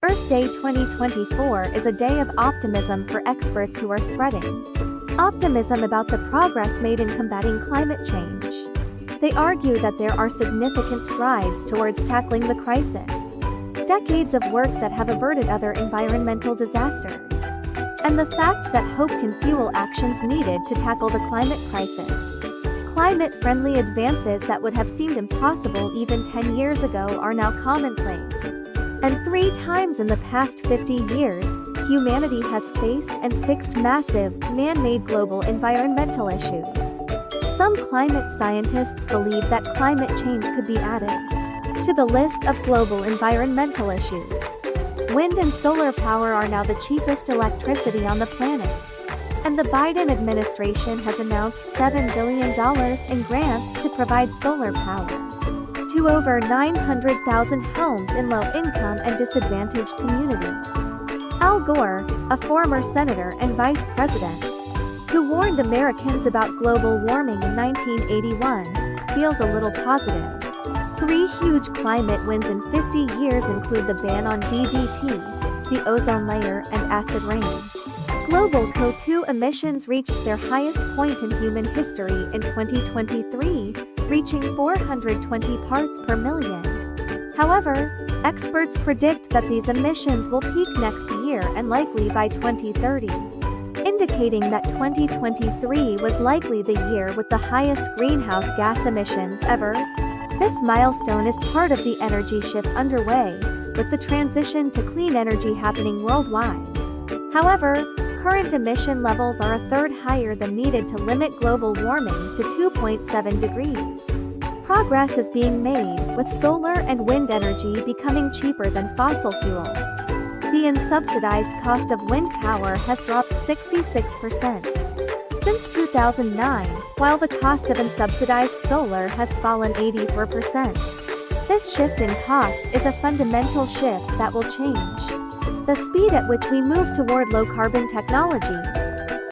Earth Day 2024 is a day of optimism for experts who are spreading optimism about the progress made in combating climate change. They argue that there are significant strides towards tackling the crisis, decades of work that have averted other environmental disasters, and the fact that hope can fuel actions needed to tackle the climate crisis. Climate-friendly advances that would have seemed impossible even 10 years ago are now commonplace. And 3 times in the past 50 years, humanity has faced and fixed massive, man-made global environmental issues. Some climate scientists believe that climate change could be added to the list of global environmental issues. Wind and solar power are now the cheapest electricity on the planet. And the Biden administration has announced $7 billion in grants to provide solar power to over 900,000 homes in low-income and disadvantaged communities. Al Gore, a former senator and vice president, who warned Americans about global warming in 1981, feels a little positive. 3 huge climate wins in 50 years include the ban on DDT, the ozone layer, and acid rain. Global CO2 emissions reached their highest point in human history in 2023, reaching 420 parts per million. However, experts predict that these emissions will peak next year and likely by 2030, indicating that 2023 was likely the year with the highest greenhouse gas emissions ever. This milestone is part of the energy shift underway, with the transition to clean energy happening worldwide. However, current emission levels are a third higher than needed to limit global warming to 2.7 degrees. Progress is being made, with solar and wind energy becoming cheaper than fossil fuels. The unsubsidized cost of wind power has dropped 66% since 2009, while the cost of unsubsidized solar has fallen 84%. This shift in cost is a fundamental shift that will change the speed at which we move toward low-carbon technologies.